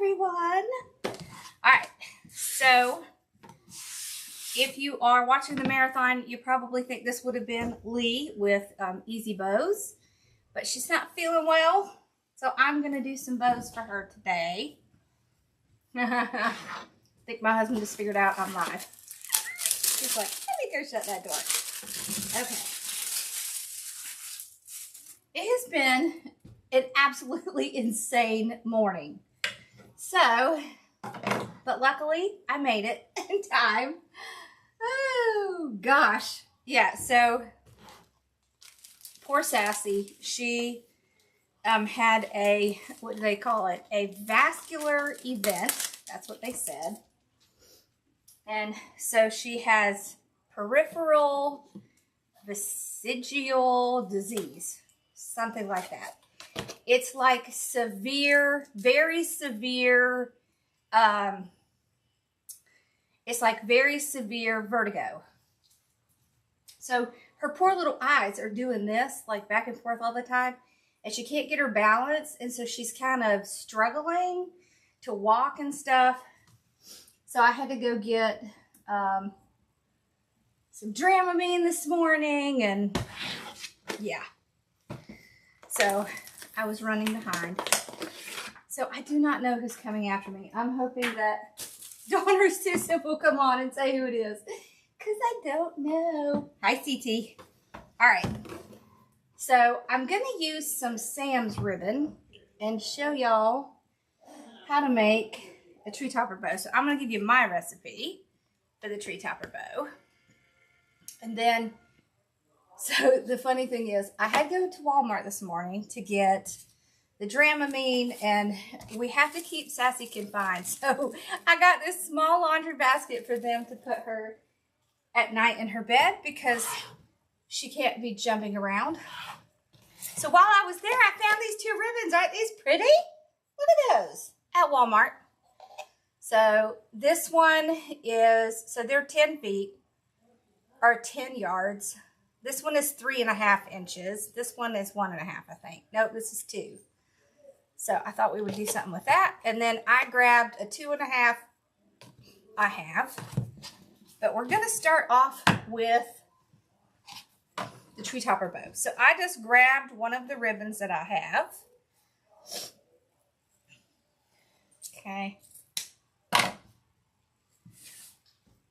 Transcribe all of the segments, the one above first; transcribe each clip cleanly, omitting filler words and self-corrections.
everyone. All right, so if you are watching the marathon, you probably think this would have been Lee with easy bows, but she's not feeling well, so I'm going to do some bows for her today. I think my husband just figured out I'm live. He's like, let me go shut that door. Okay. It has been an absolutely insane morning. So, but luckily I made it in time. Oh gosh. Yeah, so poor Sassy, she had a, what do they call it? A vascular event. That's what they said. And so she has peripheral vestigial disease, something like that. It's like severe, very severe, it's like very severe vertigo. So her poor little eyes are doing this, like back and forth all the time, and she can't get her balance, and so she's kind of struggling to walk and stuff. So I had to go get some Dramamine this morning, and yeah. So I was running behind. So I do not know who's coming after me. I'm hoping that Dawn or Susan will come on and say who it is, because I don't know. Hi, CT. All right. So I'm going to use some Sam's ribbon and show y'all how to make a tree topper bow. So I'm going to give you my recipe for the tree topper bow. And then, so the funny thing is, I had to go to Walmart this morning to get the Dramamine, and we have to keep Sassy confined. So I got this small laundry basket for them to put her at night in her bed because she can't be jumping around. So while I was there, I found these two ribbons. Aren't these pretty? Look at those at Walmart. So this one is, so they're 10 feet or 10 yards. This one is 3.5 inches. This one is 1.5, I think. No, this is 2. So I thought we would do something with that. And then I grabbed a 2.5 I have. But we're going to start off with the tree topper bow. So I just grabbed one of the ribbons that I have. Okay.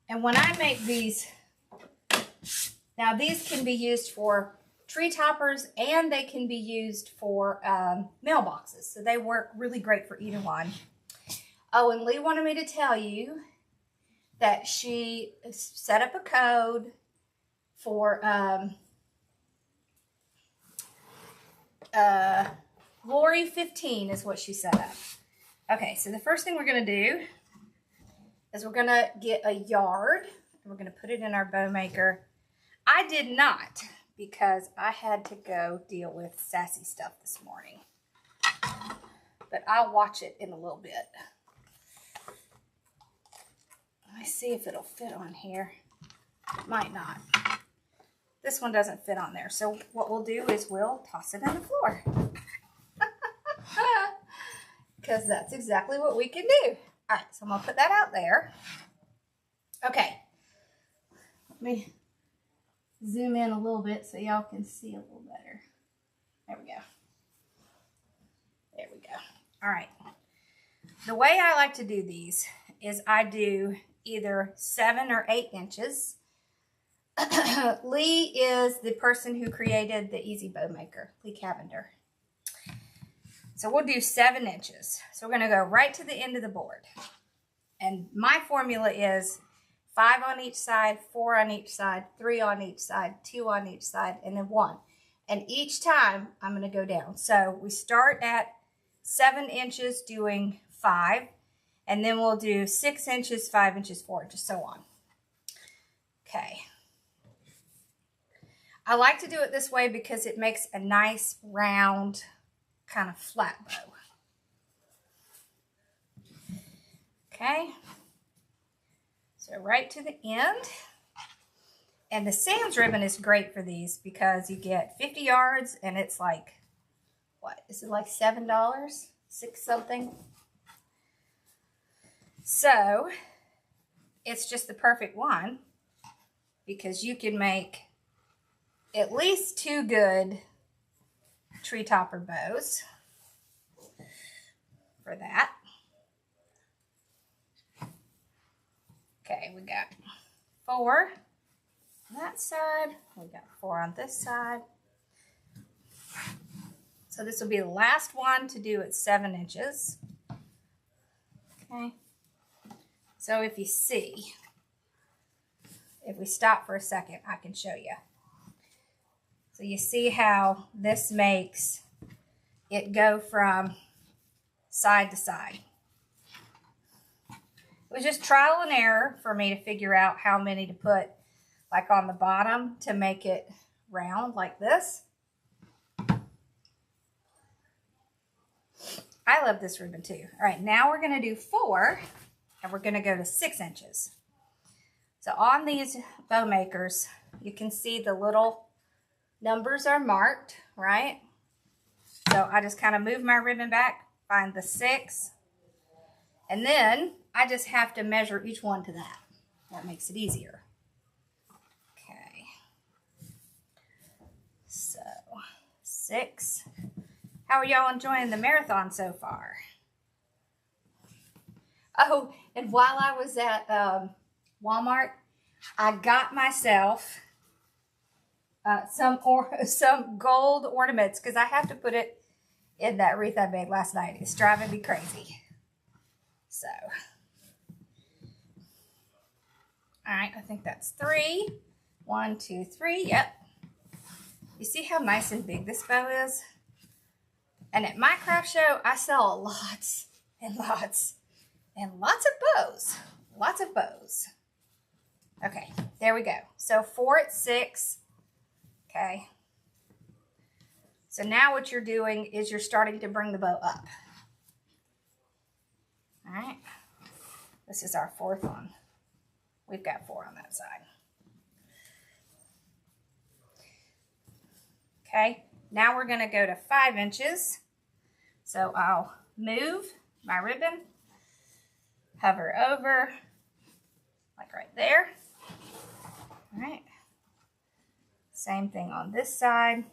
And when I make these, now these can be used for tree toppers and they can be used for mailboxes. So they work really great for either one. Oh, and Lee wanted me to tell you that she set up a code for Lori 15 is what she set up. Okay, so the first thing we're going to do is we're going to get a yard, and we're going to put it in our bow maker. I did not, because I had to go deal with Sassy stuff this morning. But I'll watch it in a little bit. Let me see if it'll fit on here. It might not. This one doesn't fit on there. So what we'll do is we'll toss it on the floor. Because that's exactly what we can do. All right, so I'm going to put that out there. Okay. Let me zoom in a little bit so y'all can see a little better. There we go. There we go. All right. The way I like to do these is I do either 7 or 8 inches. Lee is the person who created the Easy Bow Maker, Lee Cavender. So we'll do 7 inches. So we're going to go right to the end of the board. And my formula is 5 on each side, 4 on each side, 3 on each side, 2 on each side, and then 1. And each time I'm going to go down. So we start at 7 inches doing 5. And then we'll do 6 inches, 5 inches, 4 inches, so on. Okay. I like to do it this way because it makes a nice round kind of flat bow. Okay. So right to the end. And the Sam's ribbon is great for these because you get 50 yards and it's like, what? Is it like $7? 6 something? So it's just the perfect one because you can make at least 2 good tree topper bows for that. Okay, we got 4 on that side. We got 4 on this side. So this will be the last one to do at 7 inches. Okay. So if you see, if we stop for a second, I can show you. So you see how this makes it go from side to side. It was just trial and error for me to figure out how many to put like on the bottom to make it round like this. I love this ribbon too. All right, now we're going to do 4 and we're going to go to 6 inches. So on these bow makers, you can see the little numbers are marked, right? So I just kind of move my ribbon back, find the 6, and then I just have to measure each one to that. That makes it easier. Okay. So 6. How are y'all enjoying the marathon so far? Oh, and while I was at Walmart, I got myself some gold ornaments because I have to put it in that wreath I made last night. It's driving me crazy. So, all right, I think that's 3. 1, 2, 3. Yep. You see how nice and big this bow is? And at my craft show, I sell lots and lots and lots of bows. Lots of bows. Okay, there we go. So 4 at 6. Okay. So now what you're doing is you're starting to bring the bow up. All right. This is our 4th one. We've got 4 on that side. Okay. Now we're going to go to 5 inches. So I'll move my ribbon, hover over, like right there. All right. Same thing on this side.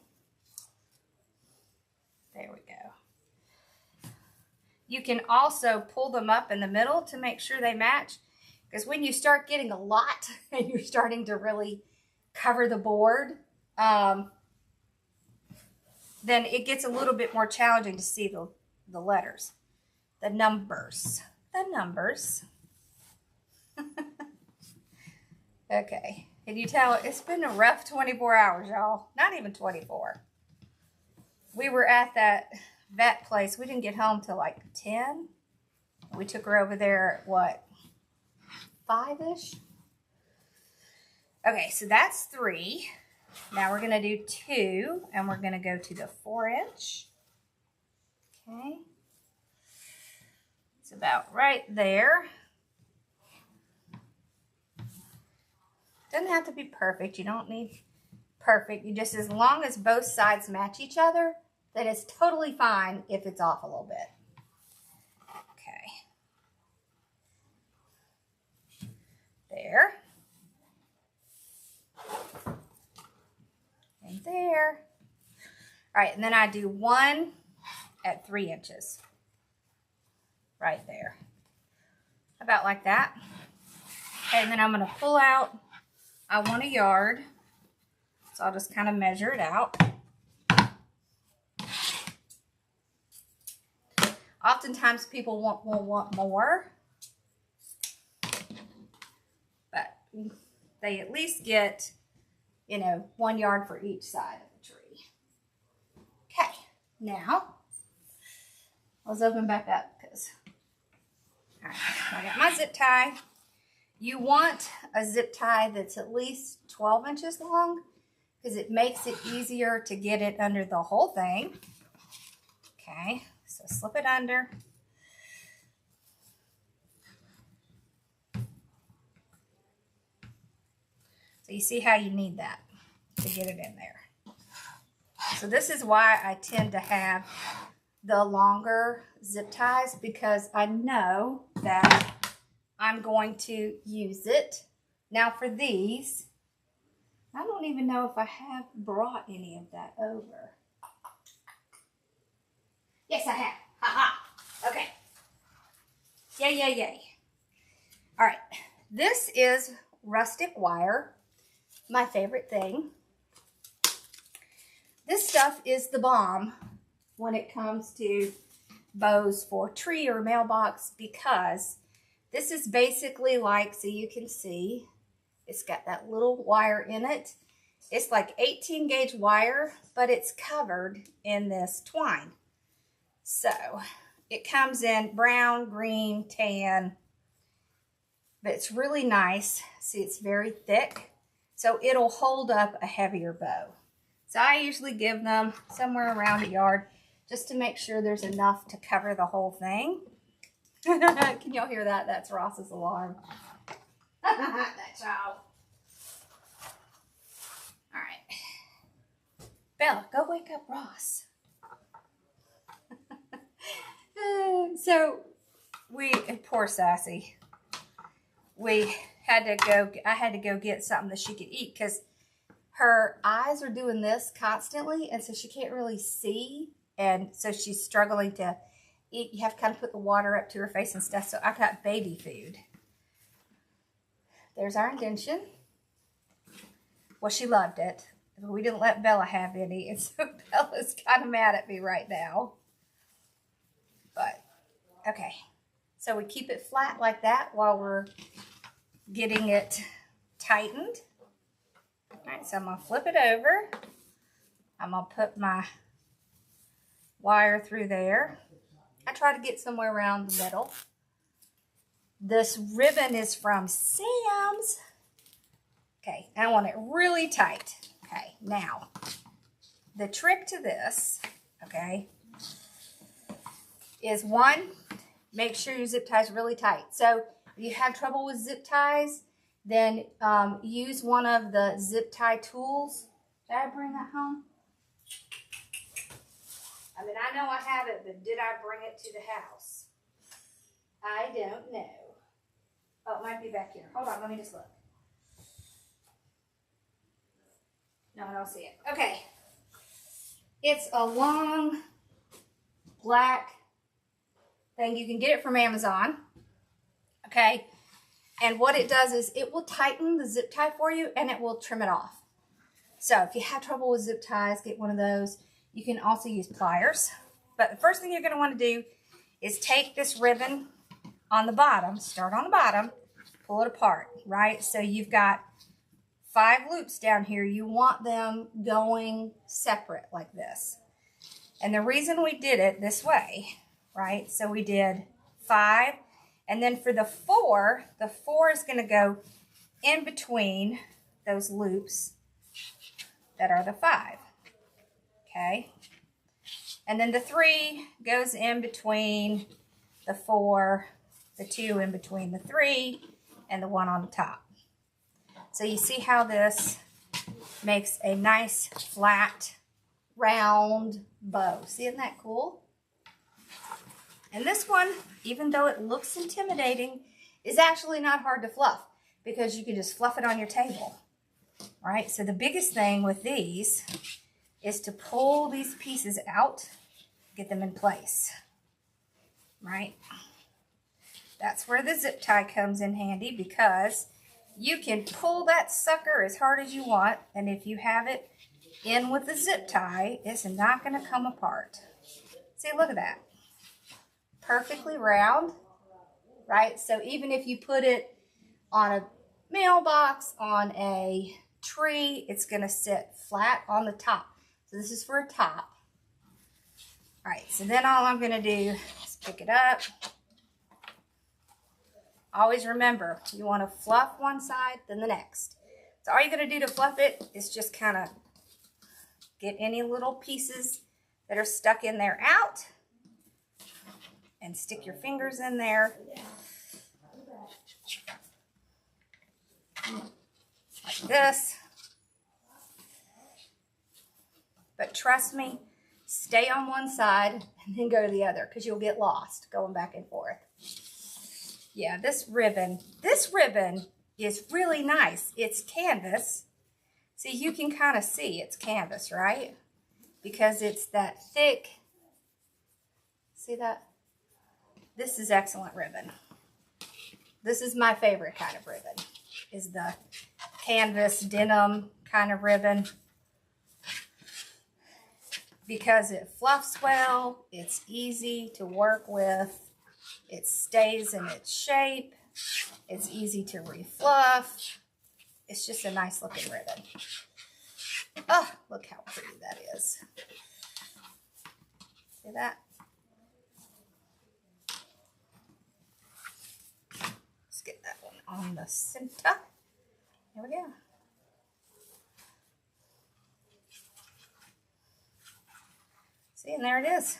There we go. You can also pull them up in the middle to make sure they match. Because when you start getting a lot and you're starting to really cover the board, then it gets a little bit more challenging to see the letters, the numbers. Okay, can you tell it's been a rough 24 hours, y'all? Not even 24. We were at that vet place. We didn't get home till like 10. We took her over there at what, 5-ish? Okay, so that's 3. Now we're going to do 2, and we're going to go to the 4-inch. Okay. It's about right there. Doesn't have to be perfect. You don't need perfect. You just, as long as both sides match each other, then it's totally fine if it's off a little bit. Okay. There. And there. All right, and then I do 1 at 3 inches. Right there. About like that. Okay, and then I'm going to pull out, I want a yard. So I'll just kind of measure it out. Oftentimes people will want more. But they at least get, 1 yard for each side of the tree. Okay, now, let's open back up because, all right, I got my zip tie. You want a zip tie that's at least 12 inches long because it makes it easier to get it under the whole thing. Okay, so slip it under. So you see how you need that to get it in there. So this is why I tend to have the longer zip ties, because I know that I'm going to use it. Now for these, I don't even know if I have brought any of that over. Yes, I have. Ha-ha. Okay. Yay, yay, yay. All right. This is rustic wire, my favorite thing. This stuff is the bomb when it comes to bows for tree or mailbox, because this is basically like, so you can see, it's got that little wire in it. It's like 18 gauge wire, but it's covered in this twine. So it comes in brown, green, tan, but it's really nice. See, it's very thick, so it'll hold up a heavier bow. So I usually give them somewhere around a yard just to make sure there's enough to cover the whole thing. Can y'all hear that? That's Ross's alarm. That's y'all. All right. Bella, go wake up Ross. So poor Sassy, I had to go get something that she could eat because her eyes are doing this constantly, and so she can't really see, and so she's struggling to eat. You have to kind of put the water up to her face and stuff, so I got baby food. There's our indention. Well, she loved it, but we didn't let Bella have any, and so Bella's kind of mad at me right now. But, okay. So we keep it flat like that while we're getting it tightened. All right, so I'm going to flip it over. I'm going to put my wire through there. I try to get somewhere around the middle. This ribbon is from Sam's. Okay, I want it really tight. Okay, now, the trick to this, okay, is one, make sure your zip ties really tight. So if you have trouble with zip ties, then use one of the zip tie tools. Did I bring that home? I mean, I know I have it, but did I bring it to the house? I don't know. Oh, it might be back here. Hold on, let me just look. No, I don't see it. Okay. It's a long black thing. You can get it from Amazon. Okay. And what it does is it will tighten the zip tie for you, and it will trim it off. So if you have trouble with zip ties, get one of those. You can also use pliers. But the first thing you're going to want to do is take this ribbon on the bottom, start on the bottom, pull it apart, right? So you've got 5 loops down here. You want them going separate like this. And the reason we did it this way, right? So we did 5, and then for the 4 is going to go in between those loops that are the 5. Okay? And then the 3 goes in between the 4, the 2 in between the 3, and the 1 on the top. So you see how this makes a nice, flat, round bow. See, isn't that cool? And this one, even though it looks intimidating, is actually not hard to fluff because you can just fluff it on your table. Right? So the biggest thing with these is to pull these pieces out, get them in place. Right? That's where the zip tie comes in handy, because you can pull that sucker as hard as you want, and if you have it in with the zip tie, it's not going to come apart. See, look at that. Perfectly round, right? So even if you put it on a mailbox, on a tree, it's going to sit flat on the top. So this is for a top. All right, so then all I'm going to do is pick it up. Always remember, you want to fluff one side, then the next. So all you're going to do to fluff it is just kind of get any little pieces that are stuck in there out, and stick your fingers in there. Like this. But trust me, stay on one side and then go to the other, because you'll get lost going back and forth. Yeah, this ribbon is really nice. It's canvas. See, you can kind of see it's canvas, right? Because it's that thick. See that? This is excellent ribbon. This is my favorite kind of ribbon, is the canvas denim kind of ribbon. Because it fluffs well, it's easy to work with, it stays in its shape, it's easy to refluff. It's just a nice looking ribbon. Oh, look how pretty that is. See that? Let's get that one on the center. There we go. See, and there it is.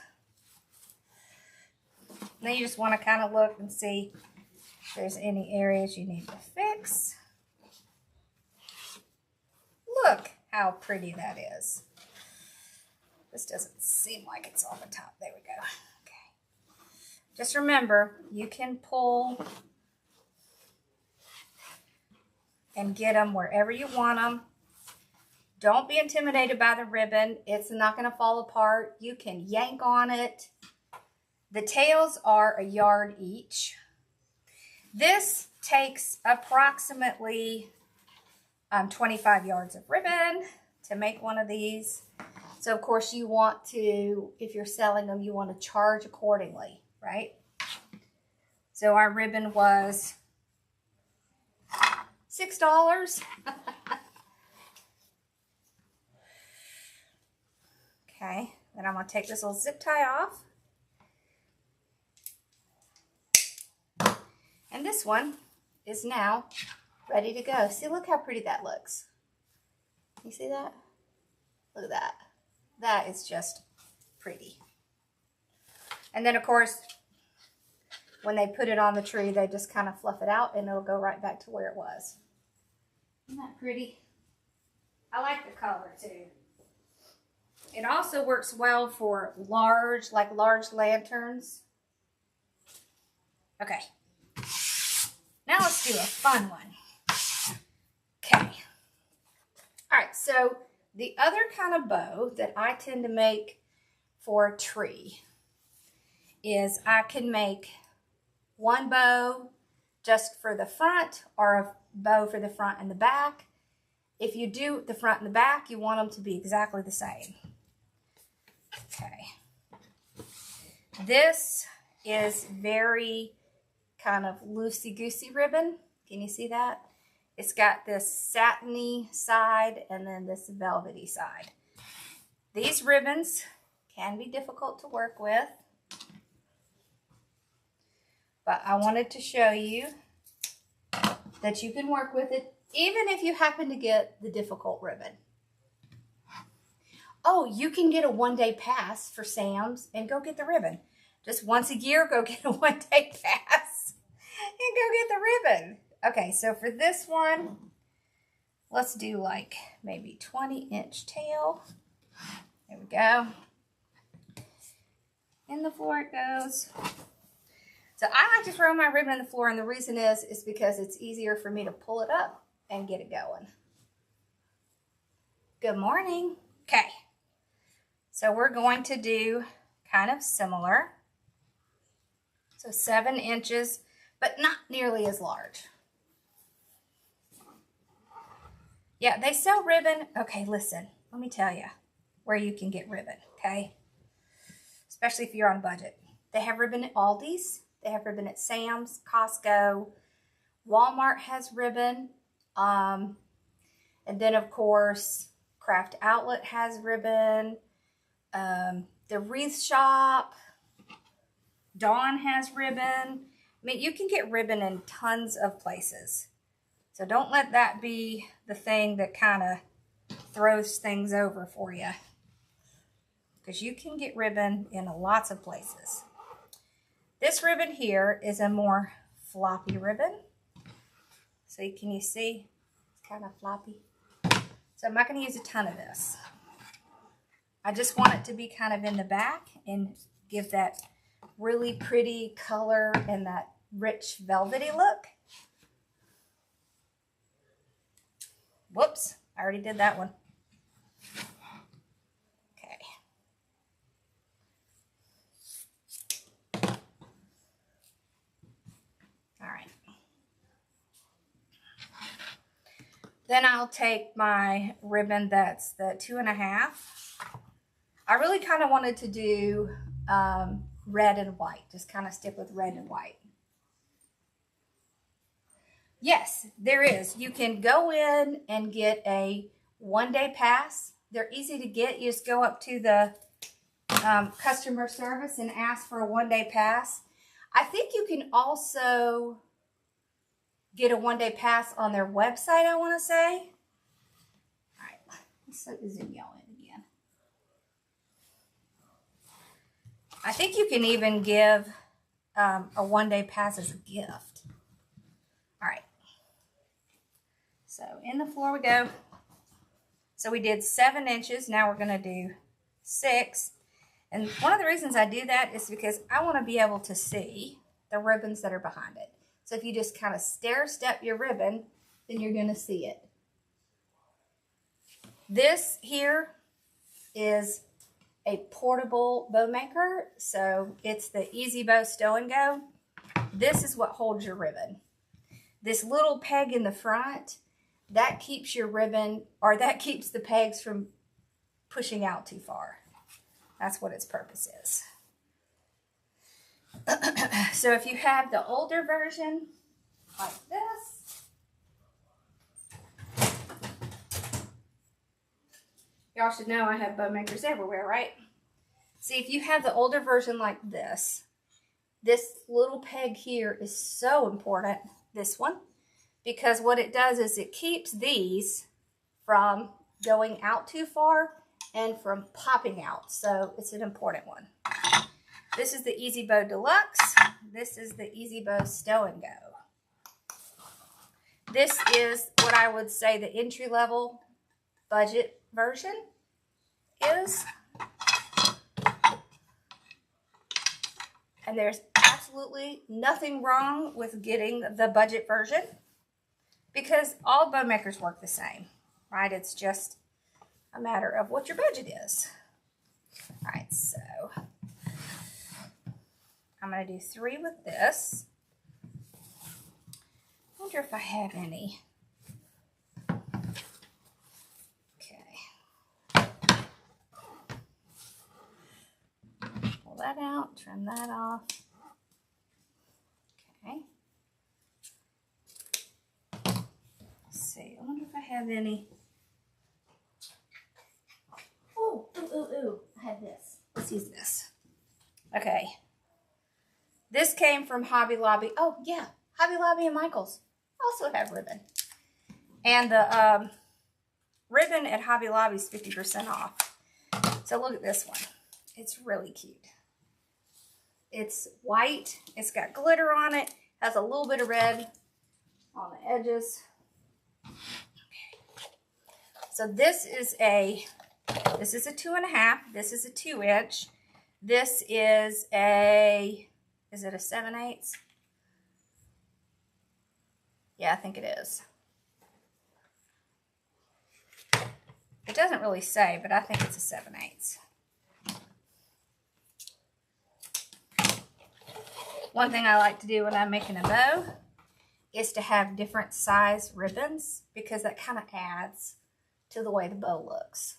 Then you just want to kind of look and see if there's any areas you need to fix. Look how pretty that is. This doesn't seem like it's on the top. There we go. Okay. Just remember, you can pull and get them wherever you want them. Don't be intimidated by the ribbon. It's not going to fall apart. You can yank on it. The tails are 1 yard each. This takes approximately 25 yards of ribbon to make one of these. So, of course, you want to, if you're selling them, you want to charge accordingly, right? So, our ribbon was $6. Okay, then I'm going to take this little zip tie off. And this one is now ready to go. See, look how pretty that looks. You see that? Look at that. That is just pretty. And then, of course, when they put it on the tree, they just kind of fluff it out and it'll go right back to where it was. Isn't that pretty? I like the color too. It also works well for large lanterns. Okay. Now let's do a fun one. Okay. All right, so the other kind of bow that I tend to make for a tree is I can make one bow just for the front or a bow for the front and the back. If you do the front and the back, you want them to be exactly the same. Okay. This is very kind of loosey-goosey ribbon. Can you see that? It's got this satiny side and then this velvety side. These ribbons can be difficult to work with, but I wanted to show you that you can work with it even if you happen to get the difficult ribbon. Oh, you can get a one-day pass for Sam's and go get the ribbon. Just once a year, go get a one-day pass and go get the ribbon. Okay, so for this one, let's do like maybe 20-inch tail. There we go. In the floor it goes. So I like to throw my ribbon in the floor, and the reason is because it's easier for me to pull it up and get it going. Good morning. Okay. So we're going to do kind of similar. So 7 inches, but not nearly as large. Yeah, they sell ribbon. Okay, listen, let me tell you where you can get ribbon, okay? Especially if you're on a budget. They have ribbon at Aldi's. They have ribbon at Sam's, Costco. Walmart has ribbon. And then, of course, Craft Outlet has ribbon. The Wreath Shop. Dawn has ribbon. I mean, you can get ribbon in tons of places. So don't let that be the thing that kind of throws things over for you. Because you can get ribbon in lots of places. This ribbon here is a more floppy ribbon. So can you see? It's kind of floppy. So I'm not going to use a ton of this. I just want it to be kind of in the back and give that really pretty color and that rich velvety look. Whoops, I already did that one. Okay. All right. Then I'll take my ribbon that's the 2.5. I really kind of wanted to do red and white, just kind of stick with red and white. Yes, there is. You can go in and get a 1-day pass. They're easy to get. You just go up to the customer service and ask for a 1-day pass. I think you can also get a 1-day pass on their website, I want to say. All right, let's zoom y'all in again. I think you can even give a 1-day pass as a gift. All right. So in the floor we go. So we did 7 inches. Now we're going to do 6. And one of the reasons I do that is because I want to be able to see the ribbons that are behind it. So if you just kind of stair step your ribbon, then you're going to see it. This here is a portable bow maker. So it's the Easy Bow Stow and Go. This is what holds your ribbon. This little peg in the front, that keeps your ribbon, or that keeps the pegs from pushing out too far. That's what its purpose is. So if you have the older version, like this, y'all should know I have bow makers everywhere, right? See, if you have the older version like this little peg here is so important, this one, because what it does is it keeps these from going out too far and from popping out. So it's an important one. This is the Easy Bow Deluxe. This is the Easy Bow Stow and Go. This is what I would say the entry-level budget version is. And there's absolutely nothing wrong with getting the budget version because all bow makers work the same, right? It's just a matter of what your budget is. All right, so I'm going to do 3 with this. I wonder if I have any. Okay. Pull that out, trim that off. Okay. Let's see. I wonder if I have any. Ooh. I have this. Let's use this. Okay. This came from Hobby Lobby. Oh, yeah. Hobby Lobby and Michael's also have ribbon. And the ribbon at Hobby Lobby is 50% off. So look at this one. It's really cute. It's white. It's got glitter on it. Has a little bit of red on the edges. Okay. So this is a 2.5. This is a 2-inch. This is a, is it a 7/8? Yeah, I think it is. It doesn't really say, but I think it's a 7/8. One thing I like to do when I'm making a bow is to have different size ribbons because that kind of adds to the way the bow looks.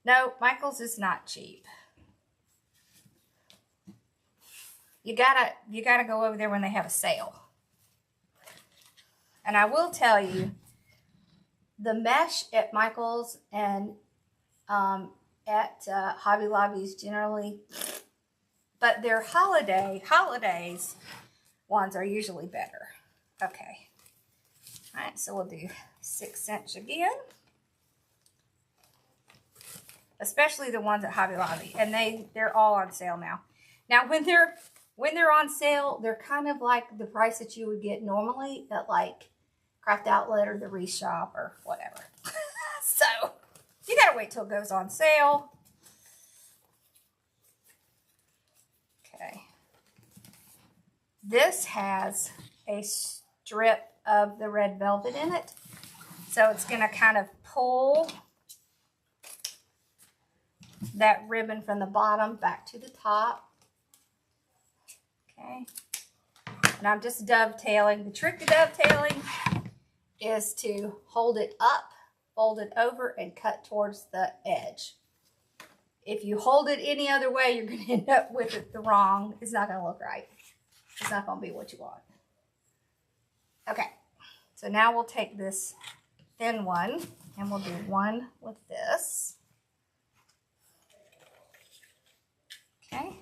No, Michael's is not cheap. You gotta go over there when they have a sale. And I will tell you, the mesh at Michael's and at Hobby Lobby's generally, but their holidays ones are usually better. Okay. All right, so we'll do 6-inch again. Especially the ones at Hobby Lobby, and they're all on sale now. Now, when they're on sale, they're kind of like the price that you would get normally at like Craft Outlet or the Reshop or whatever. So you gotta wait till it goes on sale. Okay. This has a strip of the red velvet in it. So it's going to kind of pull that ribbon from the bottom back to the top. Okay. And I'm just dovetailing. The trick to dovetailing is to hold it up, fold it over, and cut towards the edge. If you hold it any other way, you're going to end up with it the wrong. It's not going to look right. It's not going to be what you want. Okay, so now we'll take this thin one and we'll do one with this. Okay.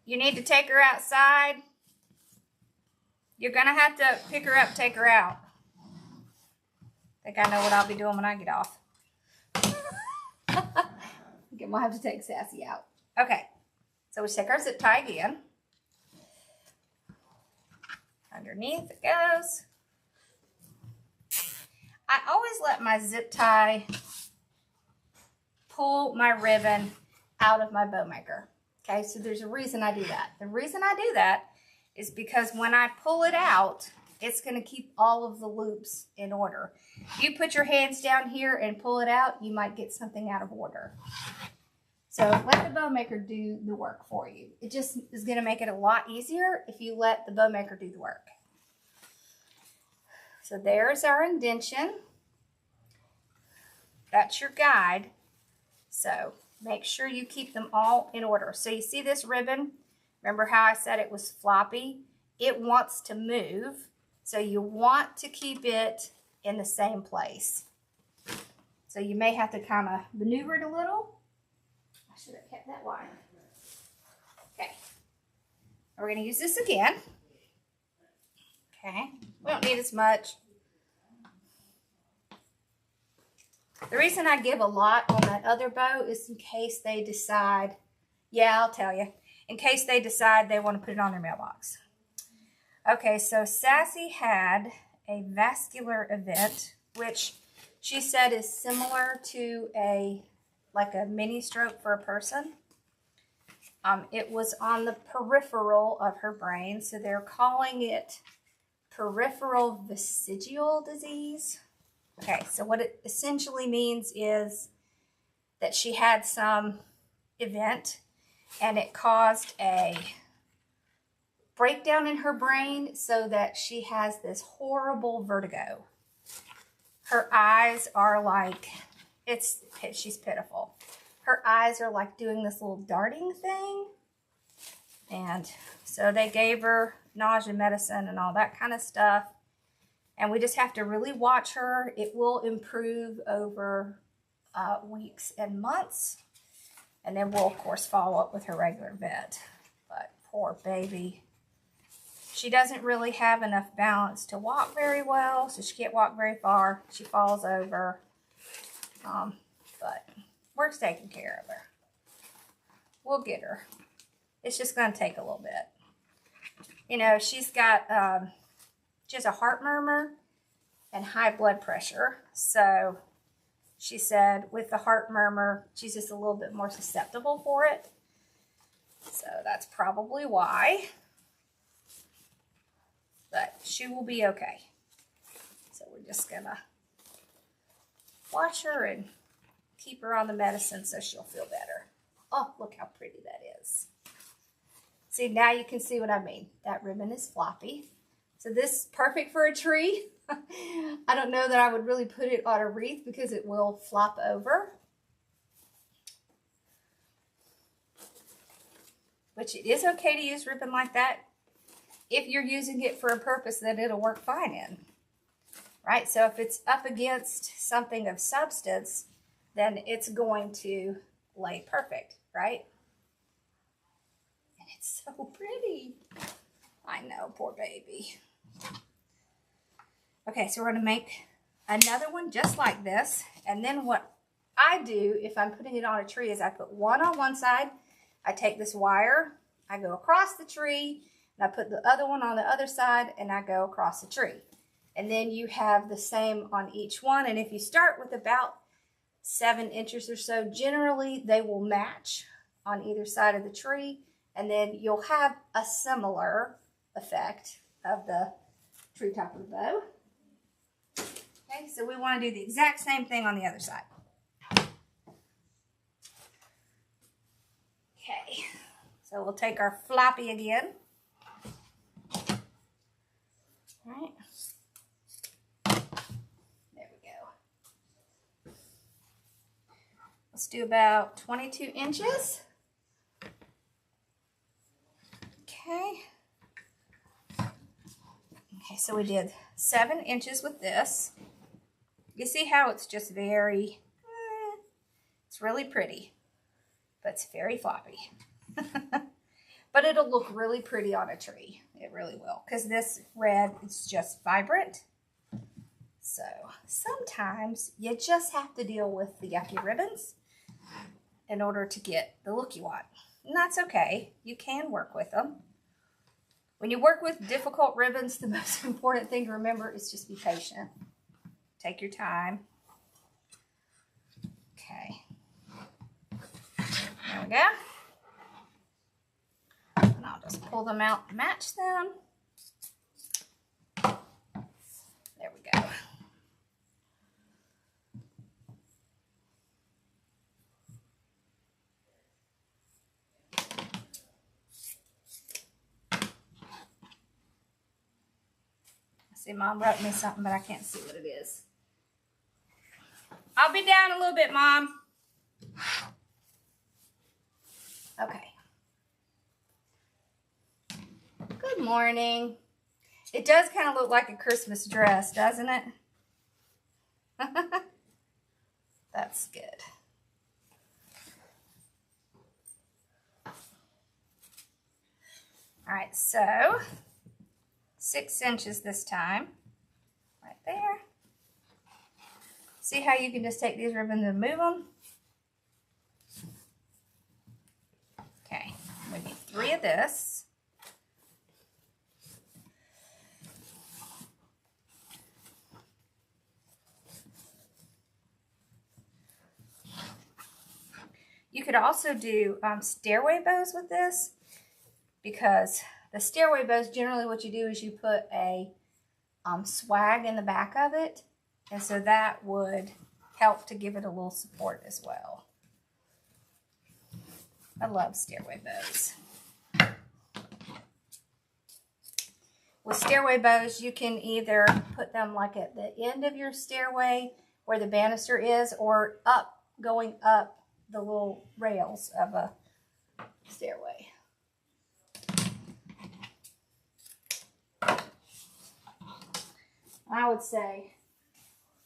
You need to take her outside. You're going to have to pick her up, take her out. I think I know what I'll be doing when I get off. I might have to take Sassy out. Okay, so we take our zip tie again. Underneath it goes. I always let my zip tie pull my ribbon out of my bow maker. Okay, so there's a reason I do that. The reason I do that is because when I pull it out, it's going to keep all of the loops in order. If you put your hands down here and pull it out, you might get something out of order. So let the bow maker do the work for you. It just is going to make it a lot easier if you let the bow maker do the work. So there's our indention. That's your guide. So make sure you keep them all in order. So you see this ribbon? Remember how I said it was floppy? It wants to move. So you want to keep it in the same place. So you may have to kind of maneuver it a little. I should have kept that wire. Okay. We're going to use this again. Okay. We don't need as much. The reason I give a lot on that other bow is in case they decide, yeah, I'll tell you, in case they decide they want to put it on their mailbox. Okay, so Sassy had a vascular event, which she said is similar to like a mini stroke for a person. It was on the peripheral of her brain, so they're calling it peripheral vestigial disease. Okay, so what it essentially means is that she had some event and it caused a breakdown in her brain so that she has this horrible vertigo. Her eyes are like, she's pitiful. Her eyes are like doing this little darting thing. And so they gave her nausea medicine and all that kind of stuff. And we just have to really watch her. It will improve over weeks and months. And then we'll, of course, follow up with her regular vet. But poor baby. She doesn't really have enough balance to walk very well, so she can't walk very far. She falls over. But we're taking care of her. We'll get her. It's just going to take a little bit. You know, she's got, she has a heart murmur and high blood pressure. So she said with the heart murmur, she's just a little bit more susceptible for it. So that's probably why. But she will be okay. So we're just going to watch her and keep her on the medicine so she'll feel better. Oh, look how pretty that is. See, now you can see what I mean. That ribbon is floppy. So this is perfect for a tree. I don't know that I would really put it on a wreath because it will flop over. Which it is okay to use ribbon like that if you're using it for a purpose that it'll work fine in. Right? So if it's up against something of substance, then it's going to lay perfect, right? And it's so pretty. I know, poor baby. Okay, so we're going to make another one just like this. And then what I do if I'm putting it on a tree is I put one on one side. I take this wire, I go across the tree, and I put the other one on the other side, and I go across the tree. And then you have the same on each one. And if you start with about 7 inches or so. Generally, they will match on either side of the tree, and then you'll have a similar effect of the treetop of the bow. Okay, so we want to do the exact same thing on the other side. Okay, so we'll take our floppy again. All right. There we go. Let's do about 22 inches. Okay. Okay, so we did 7 inches with this. You see how it's just very, it's really pretty, but it's very floppy. But it'll look really pretty on a tree. It really will, because this red is just vibrant. So sometimes you just have to deal with the yucky ribbons in order to get the look you want. And that's okay. You can work with them. When you work with difficult ribbons, the most important thing to remember is just be patient. Take your time. Okay. There we go. And I'll just pull them out and match them. There we go. See, Mom wrote me something, but I can't see what it is. I'll be down a little bit, Mom. Okay. Good morning. It does kind of look like a Christmas dress, doesn't it? That's good. All right, so 6 inches this time, right there. See how you can just take these ribbons and move them? Okay, we need 3 of this. You could also do stairway bows with this, because the stairway bows, generally what you do is you put a swag in the back of it, and so that would help to give it a little support as well. I love stairway bows. With stairway bows, you can either put them like at the end of your stairway where the banister is, or up, going up the little rails of a stairway. I would say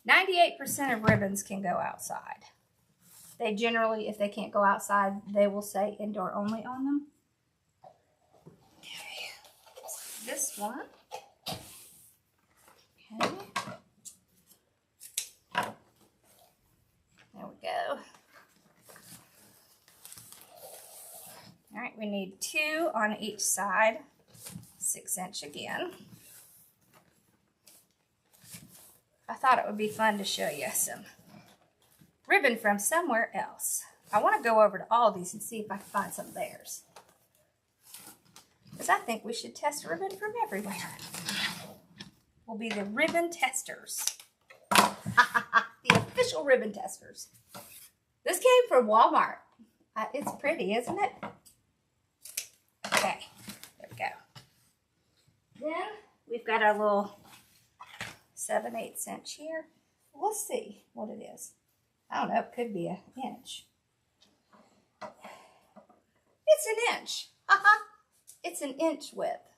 98% of ribbons can go outside. They generally, if they can't go outside, they will say indoor only on them. Okay, this one. Okay. There we go. All right, we need 2 on each side, 6 inch again. I thought it would be fun to show you some ribbon from somewhere else. I want to go over to Aldi's and see if I can find some of theirs, because I think we should test ribbon from everywhere. We'll be the ribbon testers. The official ribbon testers. This came from Walmart. It's pretty, isn't it? Okay, there we go. Then we've got our little 7/8 inch here. Let's see what it is. I don't know, it could be an inch. It's an inch. It's an inch width.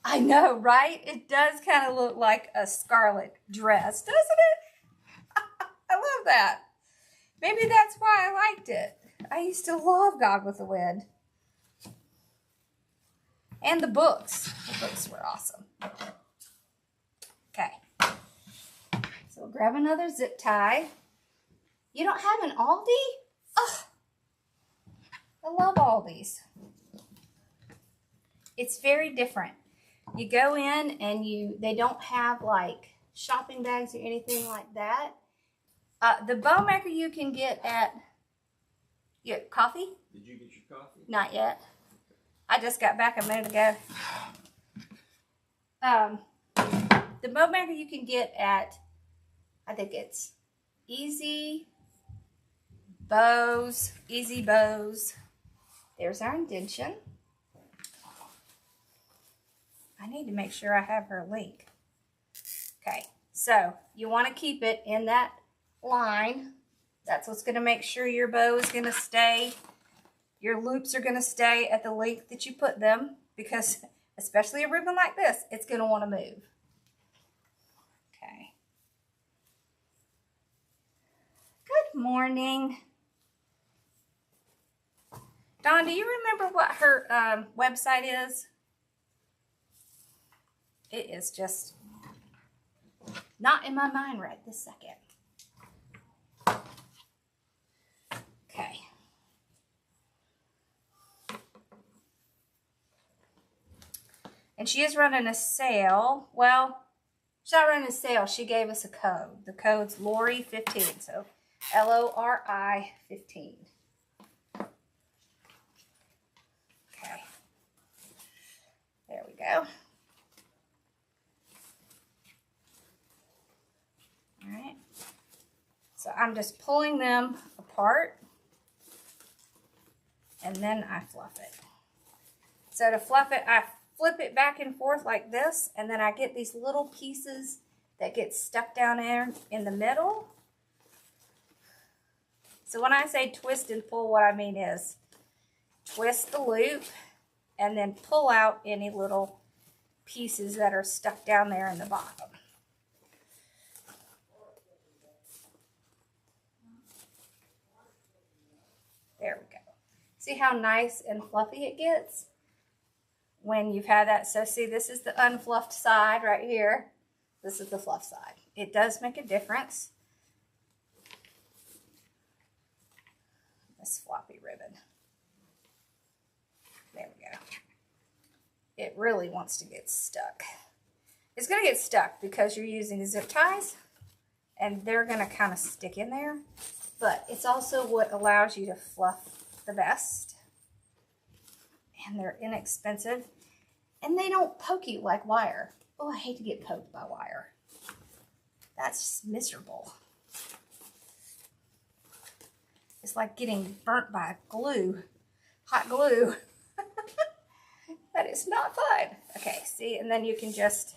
I know, right? It does kind of look like a scarlet dress, doesn't it? I love that. Maybe that's why I liked it. I used to love Gone with the Wind. And the books. The books were awesome. Okay. So we'll grab another zip tie. You don't have an Aldi? Oh, I love Aldi's. It's very different. you go in and they don't have like shopping bags or anything like that. The bow maker you can get at, coffee? Did you get your coffee? Not yet. I just got back a minute ago. The bow maker you can get at, I think it's Easy Bows. There's our indention. I need to make sure I have her link. Okay, so you want to keep it in that line. That's what's going to make sure your bow is going to stay. Your loops are going to stay at the length that you put them, because especially a ribbon like this, it's going to want to move. Okay. Good morning. Dawn, do you remember what her website is? It is just not in my mind right this second. Okay. And she is running a sale. Well, she's not running a sale. She gave us a code. The code's Lori15. So Lori 15. Okay. There we go. All right. So I'm just pulling them apart. And then I fluff it. So to fluff it, I flip it back and forth like this, and then I get these little pieces that get stuck down there in the middle. So when I say twist and pull, what I mean is twist the loop and then pull out any little pieces that are stuck down there in the bottom. There we go. See how nice and fluffy it gets when you've had that? So see, this is the unfluffed side right here. This is the fluff side. It does make a difference. This floppy ribbon. There we go. It really wants to get stuck. It's going to get stuck because you're using zip ties, and they're going to kind of stick in there. But it's also what allows you to fluff the best. And they're inexpensive. And they don't poke you like wire. Oh, I hate to get poked by wire. That's just miserable. It's like getting burnt by glue. Hot glue. That is not fun. Okay, see, and then you can just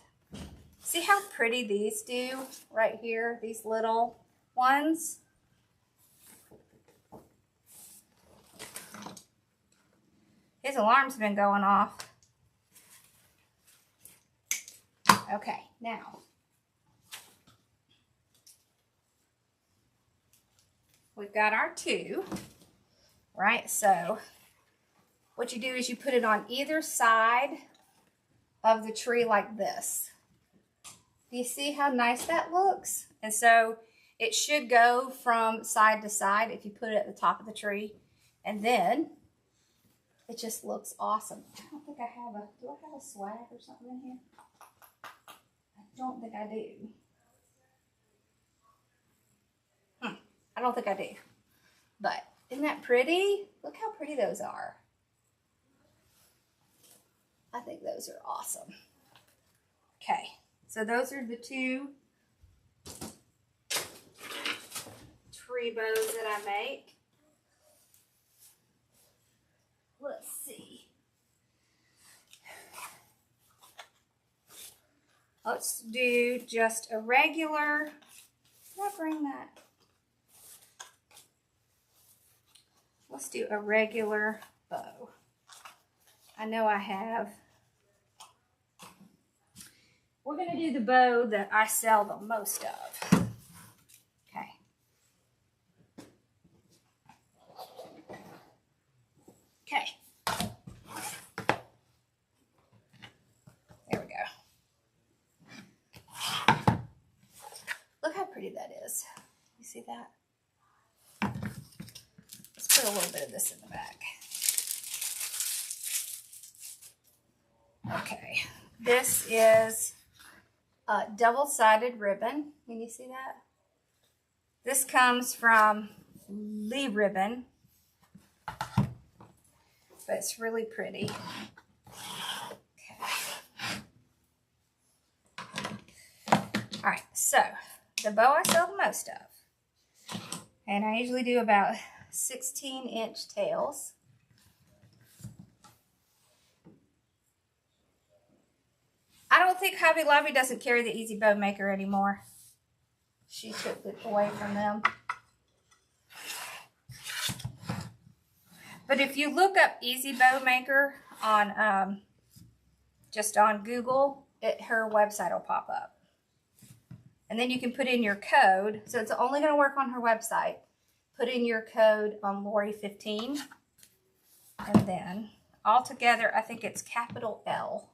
see how pretty these do right here, these little ones. His alarm's been going off. Okay, now we've got our two, right? So what you do is you put it on either side of the tree like this. Do you see how nice that looks? And so it should go from side to side if you put it at the top of the tree. And then it just looks awesome. I don't think I have a, do I have a swag or something in here? I don't think I do. I don't think I do. But isn't that pretty? Look how pretty those are. I think those are awesome. Okay, so those are the two tree bows that I make. Let's see. Let's do just a regular, did I bring that? Let's do a regular bow. I know I have. We're going to do the bow that I sell the most of. Okay. Okay. There we go. Look how pretty that is. You see that? Let's put a little bit of this in the back. Okay. This is a double-sided ribbon. Can you see that? This comes from Lee Ribbon, but it's really pretty. All right, so the bow I sell the most of, and I usually do about 16-inch tails. I don't think Hobby Lobby doesn't carry the Easy Bow Maker anymore. She took it away from them. But if you look up Easy Bow Maker on just on Google, her website will pop up. And then you can put in your code. So it's only going to work on her website. Put in your code on Lori15. And then altogether, I think it's capital L.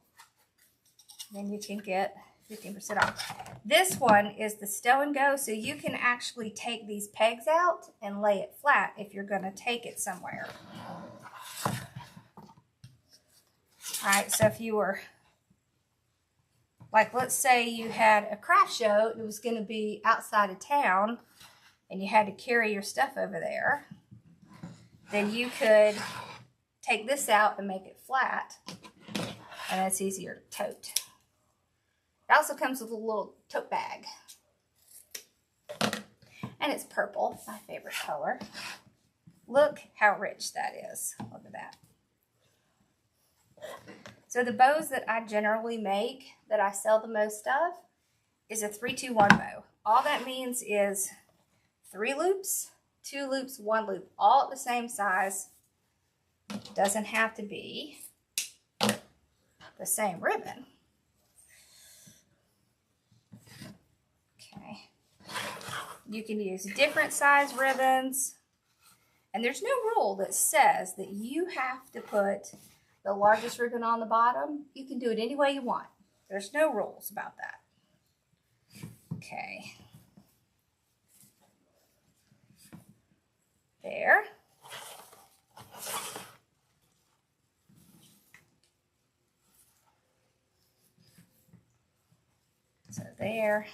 Then you can get 15% off. This one is the Stow and Go. So you can actually take these pegs out and lay it flat if you're going to take it somewhere. All right, so if you were, like, let's say you had a craft show, it was going to be outside of town, and you had to carry your stuff over there, then you could take this out and make it flat, and it's easier to tote. It also comes with a little tote bag, and it's purple, my favorite color. Look how rich that is. Look at that. So the bows that I generally make, that I sell the most of, is a 3-2-1 bow. All that means is 3 loops, 2 loops, 1 loop, all at the same size. Doesn't have to be the same ribbon. Okay. You can use different size ribbons. And there's no rule that says that you have to put the largest ribbon on the bottom. You can do it any way you want. There's no rules about that. Okay. There. So there.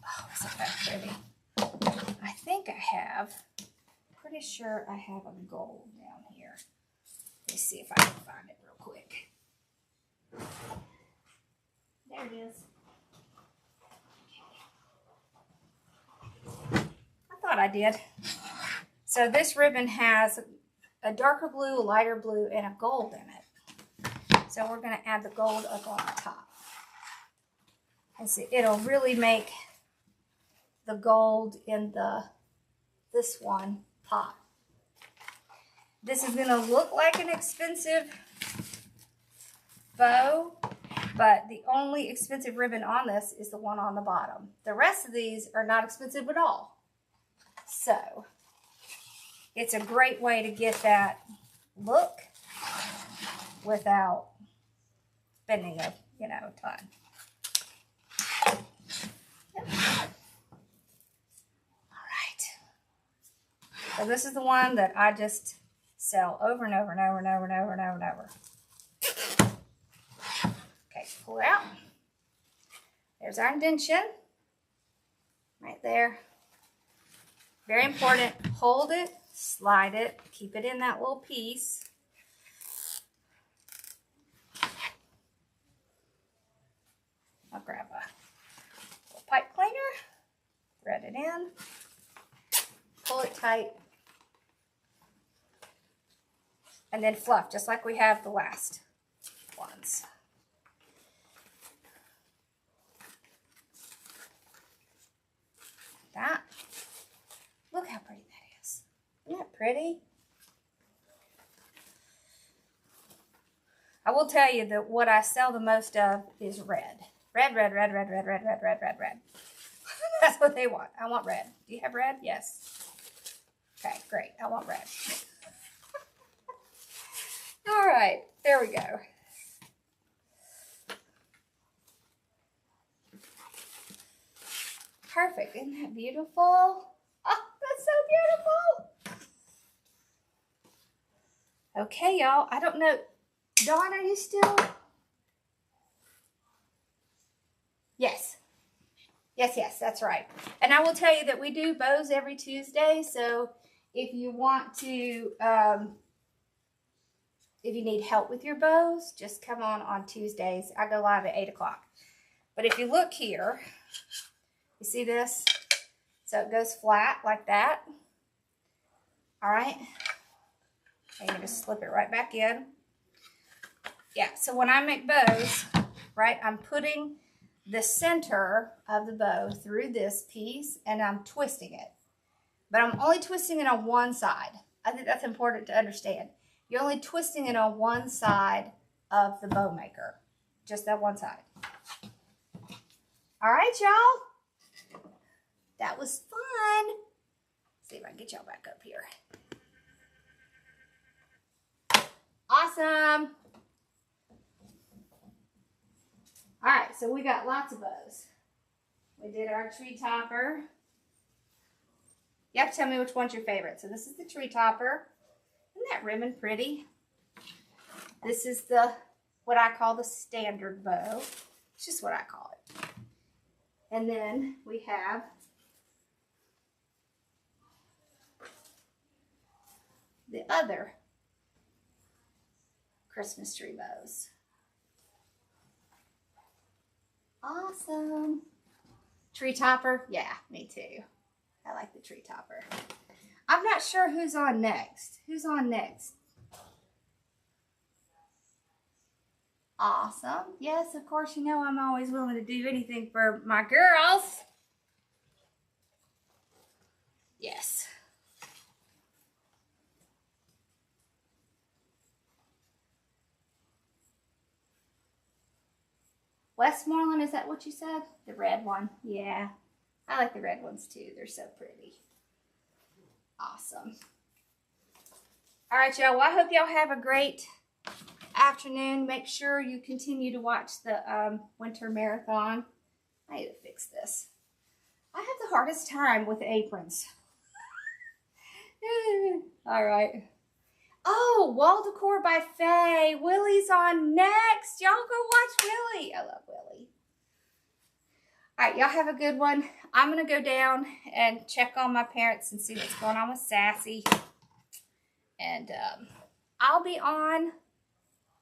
Oh, isn't that pretty? I think I have, pretty sure I have a gold down here. Let me see if I can find it real quick. There it is. I thought I did. So this ribbon has a darker blue, a lighter blue, and a gold in it. So we're going to add the gold up on the top. And see, it'll really make the gold in this one pop. This is going to look like an expensive bow, but the only expensive ribbon on this is the one on the bottom. The rest of these are not expensive at all. So it's a great way to get that look without spending a ton. Yep. So this is the one that I just sell over and over and over and over and over and over and over. Okay, pull it out. There's our indention. Right there. Very important. Hold it, slide it, keep it in that little piece. I'll grab a little pipe cleaner, thread it in, pull it tight, and then fluff, just like we have the last ones. That. Look how pretty that is. Isn't that pretty? I will tell you that what I sell the most of is red. Red, red, red, red, red, red, red, red, red, red. That's what they want. I want red. Do you have red? Yes. Okay, great. I want red. All right, there we go. Perfect. Isn't that beautiful? Oh, that's so beautiful. Okay, y'all. I don't know. Dawn, are you still? Yes. Yes, that's right. And I will tell you that we do bows every Tuesday. So if you want to, if you need help with your bows, just come on Tuesdays. I go live at 8 o'clock. But if you look here, you see this? So it goes flat like that. All right. And you just slip it right back in. Yeah, so when I make bows, right, I'm putting the center of the bow through this piece and I'm twisting it. But I'm only twisting it on one side. I think that's important to understand. You're only twisting it on one side of the bow maker. Just that one side. All right, y'all. That was fun. Let's see if I can get y'all back up here. Awesome. All right, so we got lots of bows. We did our tree topper. You have to tell me which one's your favorite. So this is the tree topper. Isn't that ribbon pretty? This is the, what I call the standard bow. It's just what I call it. And then we have the other Christmas tree bows. Awesome. Tree topper? Yeah, me too. I like the tree topper. I'm not sure who's on next. Who's on next? Awesome. Yes, of course, you know I'm always willing to do anything for my girls. Yes. Westmoreland, is that what you said? The red one. Yeah. I like the red ones too. They're so pretty. Awesome. All right, y'all. Well, I hope y'all have a great afternoon. Make sure you continue to watch the winter marathon. I need to fix this. I have the hardest time with aprons. All right. Oh, Wall Decor by Faye. Willie's on next. Y'all go watch Willie. I love Willie. All right, y'all have a good one. I'm going to go down and check on my parents and see what's going on with Sassy. And I'll be on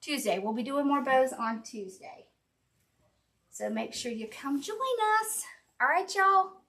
Tuesday. We'll be doing more bows on Tuesday. So make sure you come join us. All right, y'all.